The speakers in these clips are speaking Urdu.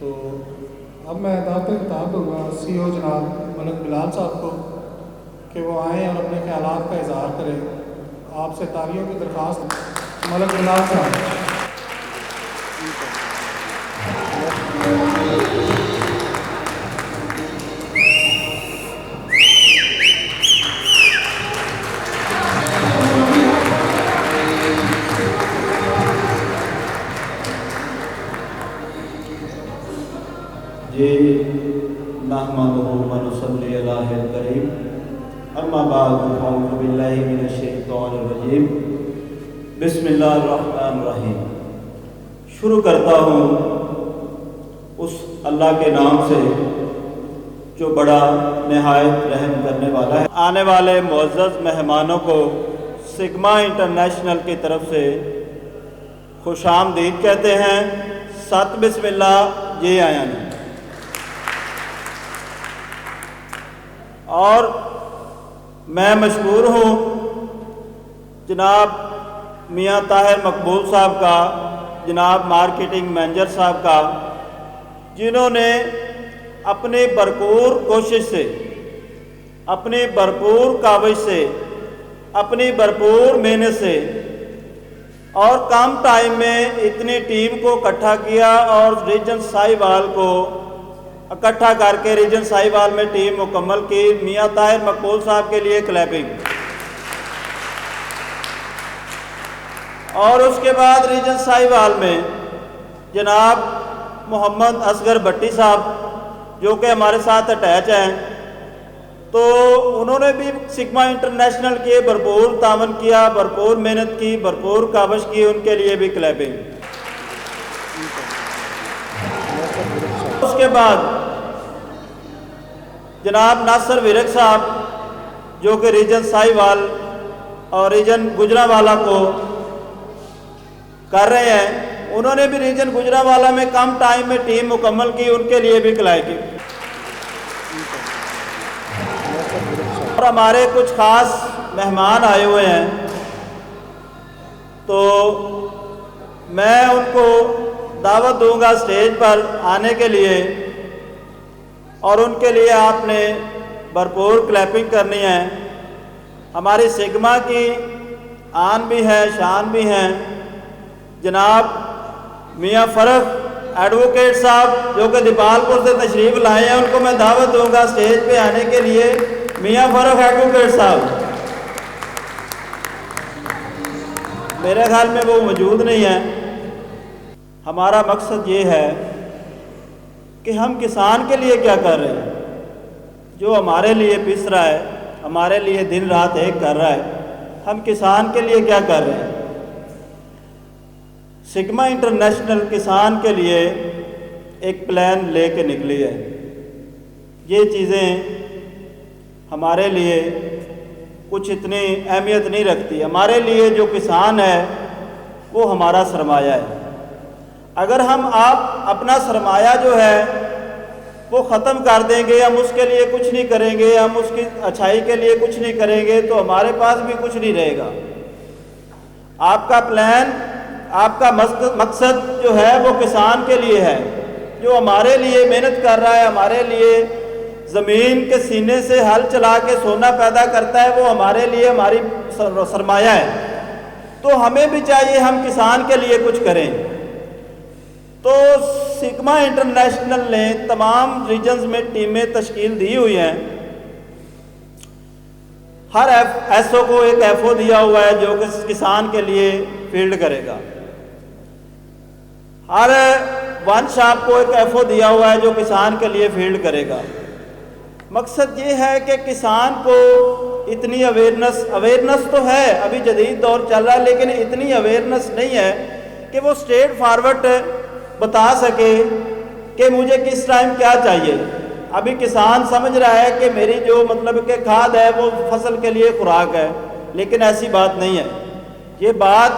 تو اب میں دعوت خطاب دوں گا CEO جناب ملک بلال صاحب کو کہ وہ آئیں اور اپنے خیالات کا اظہار کریں. آپ سے تالیوں کی درخواست. ملک بلال صاحب. جی نحمدہ و نصلی علیہ الکریم اما بعد فاعوذ باللہ من الشیطان الرجیم بسم اللہ الرحمن الرحیم. شروع کرتا ہوں اس اللہ کے نام سے جو بڑا نہایت رحم کرنے والا ہے. آنے والے معزز مہمانوں کو سگما انٹرنیشنل کی طرف سے خوش آمدید کہتے ہیں. ست بسم اللہ جی آیا نہیں. اور میں مشکور ہوں جناب میاں طاہر مقبول صاحب کا، جناب مارکیٹنگ مینیجر صاحب کا، جنہوں نے اپنی بھرپور کوشش سے، اپنی بھرپور کاوش سے، اپنی بھرپور محنت سے اور کم ٹائم میں اتنی ٹیم کو اکٹھا کیا اور ریجن ساہیوال کو اکٹھا کر کے ریجن ساہیوال میں ٹیم مکمل کی. میاں طاہر مقبول صاحب کے لیے کلیپنگ. اور اس کے بعد ریجن ساہیوال میں جناب محمد اصغر بٹی صاحب جو کہ ہمارے ساتھ اٹیچ ہیں، تو انہوں نے بھی سگما انٹرنیشنل کے بھرپور تعاون کیا، بھرپور محنت کی، بھرپور کاوش کی. ان کے لیے بھی کلیپنگ. اس کے بعد جناب ناصر ورک صاحب جو کہ ریجن ساہیوال اور ریجن گجرانوالہ کو کر رہے ہیں، انہوں نے بھی ریجن گجرانوالہ میں کم ٹائم میں ٹیم مکمل کی. ان کے لیے بھی کلیپنگ. اور ہمارے کچھ خاص مہمان آئے ہوئے ہیں، تو میں ان کو دعوت دوں گا اسٹیج پر آنے کے لیے، اور ان کے لیے آپ نے بھرپور کلیپنگ کرنی ہے. ہماری سگما کی آن بھی ہے، شان بھی ہیں. جناب میاں فرخ ایڈوکیٹ صاحب جو کہ دیپال پور سے تشریف لائے ہیں، ان کو میں دعوت دوں گا اسٹیج پہ آنے کے لیے. میاں فرخ ایڈوکیٹ صاحب، میرے خیال میں وہ موجود نہیں ہیں. ہمارا مقصد یہ ہے کہ ہم کسان کے لیے کیا کر رہے ہیں. جو ہمارے لیے پس رہا ہے، ہمارے لیے دن رات ایک کر رہا ہے، ہم کسان کے لیے کیا کر رہے ہیں. سگما انٹرنیشنل کسان کے لیے ایک پلان لے کے نکلی ہے. یہ چیزیں ہمارے لیے کچھ اتنی اہمیت نہیں رکھتی. ہمارے لیے جو کسان ہے وہ ہمارا سرمایہ ہے. اگر ہم اپنا سرمایہ جو ہے وہ ختم کر دیں گے، ہم اس کے لیے کچھ نہیں کریں گے، ہم اس کی اچھائی کے لیے کچھ نہیں کریں گے، تو ہمارے پاس بھی کچھ نہیں رہے گا. آپ کا پلان، آپ کا مقصد جو ہے وہ کسان کے لیے ہے، جو ہمارے لیے محنت کر رہا ہے، ہمارے لیے زمین کے سینے سے ہل چلا کے سونا پیدا کرتا ہے، وہ ہمارے لیے ہماری سرمایہ ہے. تو ہمیں بھی چاہیے ہم کسان کے لیے کچھ کریں. تو سگما انٹرنیشنل نے تمام ریجنز میں ٹیمیں تشکیل دی ہوئی ہیں. ہر ایس او کو ایک ایف او دیا ہوا ہے جو کہ کسان کے لیے فیلڈ کرے گا. ہر ون شاپ کو ایک ایف او دیا ہوا ہے جو کسان کے لیے فیلڈ کرے گا. مقصد یہ ہے کہ کسان کو اتنی اویئرنس تو ہے، ابھی جدید دور چل رہا ہے، لیکن اتنی اویئرنس نہیں ہے کہ وہ اسٹریٹ فارورڈ بتا سکے کہ مجھے کس ٹائم کیا چاہیے. ابھی کسان سمجھ رہا ہے کہ میری جو کہ کھاد ہے وہ فصل کے لیے خوراک ہے، لیکن ایسی بات نہیں ہے. یہ بات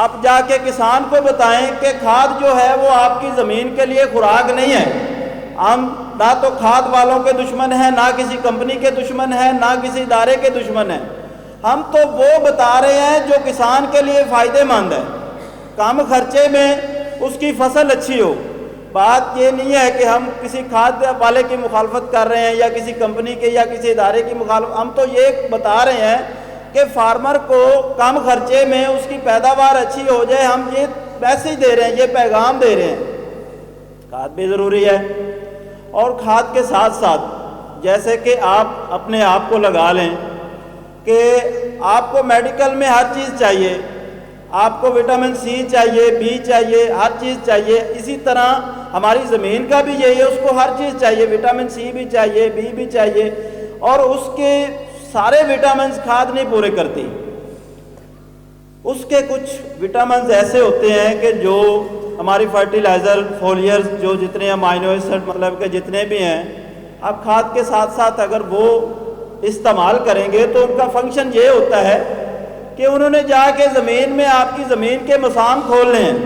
آپ جا کے کسان کو بتائیں کہ کھاد جو ہے وہ آپ کی زمین کے لیے خوراک نہیں ہے. ہم نہ تو کھاد والوں کے دشمن ہیں، نہ کسی کمپنی کے دشمن ہیں، نہ کسی ادارے کے دشمن ہیں. ہم تو وہ بتا رہے ہیں جو کسان کے لیے فائدہ مند ہے، کم خرچے میں اس کی فصل اچھی ہو. بات یہ نہیں ہے کہ ہم کسی کھاد والے کی مخالفت کر رہے ہیں یا کسی کمپنی کے یا کسی ادارے کی مخالفت، ہم تو یہ بتا رہے ہیں کہ فارمر کو کم خرچے میں اس کی پیداوار اچھی ہو جائے، ہم یہ میسج دے رہے ہیں، یہ پیغام دے رہے ہیں۔ کھاد بھی ضروری ہے، اور کھاد کے ساتھ ساتھ جیسے کہ آپ اپنے آپ کو لگا لیں کہ آپ کو میڈیکل میں ہر چیز چاہیے، آپ کو وٹامن سی چاہیے، بی چاہیے، ہر چیز چاہیے، اسی طرح ہماری زمین کا بھی یہی ہے، اس کو ہر چیز چاہیے، وٹامن سی بھی چاہیے، بی بھی چاہیے، اور اس کے سارے وٹامنز کھاد نہیں پورے کرتی۔ اس کے کچھ وٹامنز ایسے ہوتے ہیں کہ جو ہماری فرٹیلائزر، فولیئرز، جو جتنے امائنو ایسڈ مطلب کہ جتنے بھی ہیں، آپ کھاد کے ساتھ ساتھ اگر وہ استعمال کریں گے تو ان کا فنکشن یہ ہوتا ہے کہ انہوں نے جا کے زمین میں آپ کی زمین کے مسام کھولنے ہیں،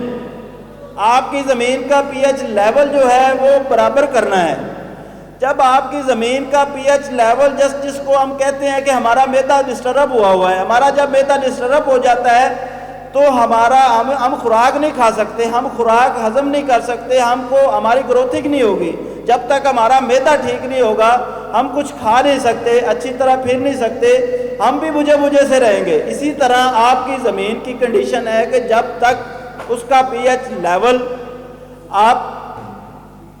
آپ کی زمین کا پی ایچ لیول جو ہے وہ برابر کرنا ہے۔ جب آپ کی زمین کا پی ایچ لیول جس کو ہم کہتے ہیں کہ ہمارا میدا ڈسٹرب ہوا ہے، ہمارا جب میدا ڈسٹرب ہو جاتا ہے تو ہم خوراک نہیں کھا سکتے، ہم خوراک ہضم نہیں کر سکتے، ہماری گروتھنگ نہیں ہوگی۔ جب تک ہمارا میدا ٹھیک نہیں ہوگا ہم کچھ کھا نہیں سکتے، اچھی طرح پھر نہیں سکتے، ہم بھی بجھے سے رہیں گے۔ اسی طرح آپ کی زمین کی کنڈیشن ہے کہ جب تک اس کا پی ایچ لیول آپ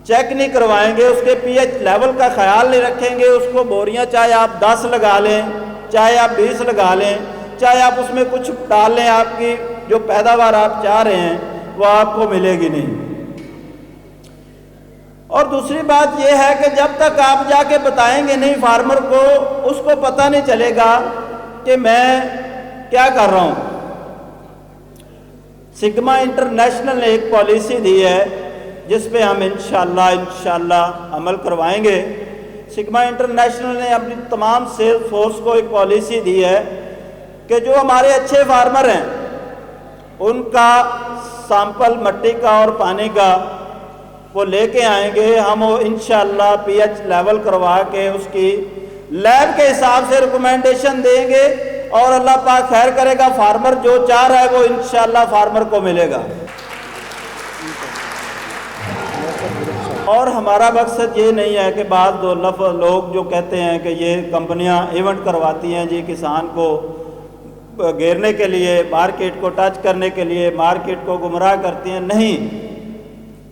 چیک نہیں کروائیں گے، اس کے پی ایچ لیول کا خیال نہیں رکھیں گے، اس کو بوریاں چاہے آپ 10 لگا لیں، چاہے آپ 20 لگا لیں، چاہے آپ اس میں کچھ ڈال لیں، آپ کی جو پیداوار آپ چاہ رہے ہیں وہ آپ کو ملے گی نہیں۔ اور دوسری بات یہ ہے کہ جب تک آپ جا کے بتائیں گے نہیں فارمر کو، اس کو پتہ نہیں چلے گا کہ میں کیا کر رہا ہوں۔ سگما انٹرنیشنل نے ایک پالیسی دی ہے جس پہ ہم انشاءاللہ عمل کروائیں گے۔ سگما انٹرنیشنل نے اپنی تمام سیلز فورس کو ایک پالیسی دی ہے کہ جو ہمارے اچھے فارمر ہیں ان کا سیمپل مٹی کا اور پانی کا وہ لے کے آئیں گے، ہم وہ انشاءاللہ پی ایچ لیول کروا کے اس کی لیب کے حساب سے ریکمنڈیشن دیں گے، اور اللہ پاک خیر کرے گا، فارمر جو چاہ رہا ہے وہ انشاءاللہ فارمر کو ملے گا۔ اور ہمارا مقصد یہ نہیں ہے کہ بعض لوگ جو کہتے ہیں کہ یہ کمپنیاں ایونٹ کرواتی ہیں جی کسان کو گھیرنے کے لیے، مارکیٹ کو ٹچ کرنے کے لیے، مارکیٹ کو گمراہ کرتی ہیں، نہیں،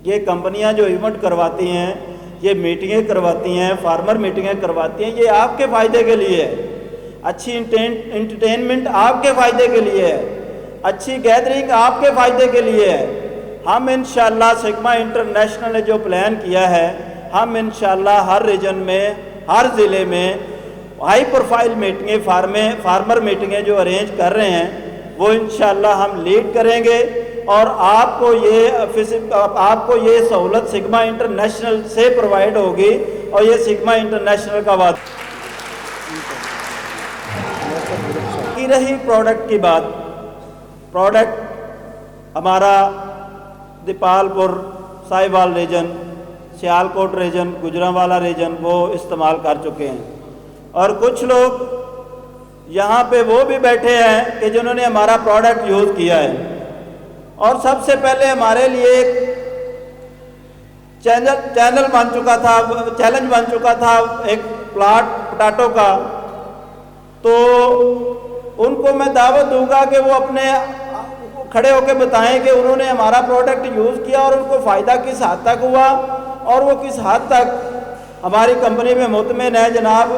یہ کمپنیاں جو ایونٹ کرواتی ہیں، یہ میٹنگیں کرواتی ہیں، فارمر میٹنگیں کرواتی ہیں، یہ آپ کے فائدے کے لیے ہے، اچھی انٹرٹینمنٹ آپ کے فائدے کے لیے ہے، اچھی گیدرنگ آپ کے فائدے کے لیے ہے۔ ہم انشاءاللہ سگما انٹرنیشنل نے جو پلان کیا ہے، ہم انشاءاللہ ہر ریجن میں، ہر ضلع میں ہائی پروفائل میٹنگیں، فارمر میٹنگیں جو ارینج کر رہے ہیں وہ انشاءاللہ ہم لیڈ کریں گے، اور آپ کو یہ سہولت سگما انٹرنیشنل سے پرووائڈ ہوگی، اور یہ سگما انٹرنیشنل کا وعدہ کی رہی۔ پروڈکٹ کی بات، پروڈکٹ ہمارا دیپال پور، Sahiwal region, Sialkot region, Gujranwala region وہ استعمال کر چکے ہیں، اور کچھ لوگ یہاں پہ وہ بھی بیٹھے ہیں کہ جنہوں نے ہمارا پروڈکٹ یوز کیا ہے۔ اور سب سے پہلے ہمارے لیے ایک چیلنج بن چکا تھا ایک پلاٹ پٹاٹو کا، تو ان کو میں دعوت دوں گا کہ وہ اپنے کھڑے ہو کے بتائیں کہ انہوں نے ہمارا پروڈکٹ یوز کیا اور ان کو فائدہ کس حد تک ہوا، اور وہ کس حد تک ہماری کمپنی میں مطمئن ہے۔ جناب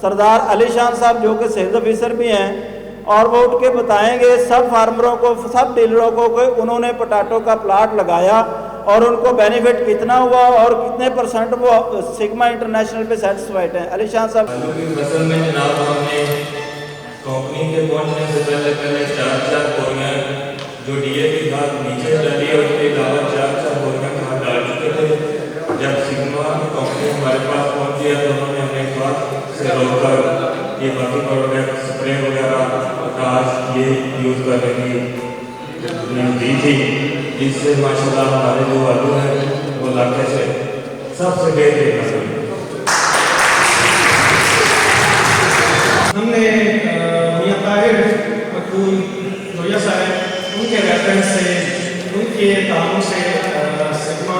سردار علی شان صاحب جو کہ سیلز آفیسر بھی ہیں، اور وہ اٹھ کے بتائیں گے سب فارمروں کو، سب ڈیلروں کو کہ انہوں نے پٹاٹو کا پلاٹ لگایا اور ان کو بینیفٹ کتنا ہوا اور کتنے پرسنٹ وہ سگما انٹرنیشنل پہ سیٹسفائڈ ہیں۔ علی شان صاحب فصل میں جناب ہم نے کمپنی کے پہنچنے سے پہلے 4 بوریاں جو ڈی اے پی کھاد نیچے ڈالی ہے، اس کے علاوہ 4 بوریاں کھاد ڈال چکے تھے۔ جب سگما کمپنی ہمارے پاس پہنچی ہے تو انہوں نے ہمیں ایک بات سے روک کر یہ باقی پروڈکٹ اسپرے وغیرہ کاش یہ یوز کرنے کی دی تھی، جس سے ماشاءاللہ ہمارے جو آلو ہیں وہ علاقے سے سب سے بہترین نسل ہے۔ ہم نے میاں طاہر مقبول لویا صاحب ان کے ریفرنس سے، ان کے تعاون سے سگما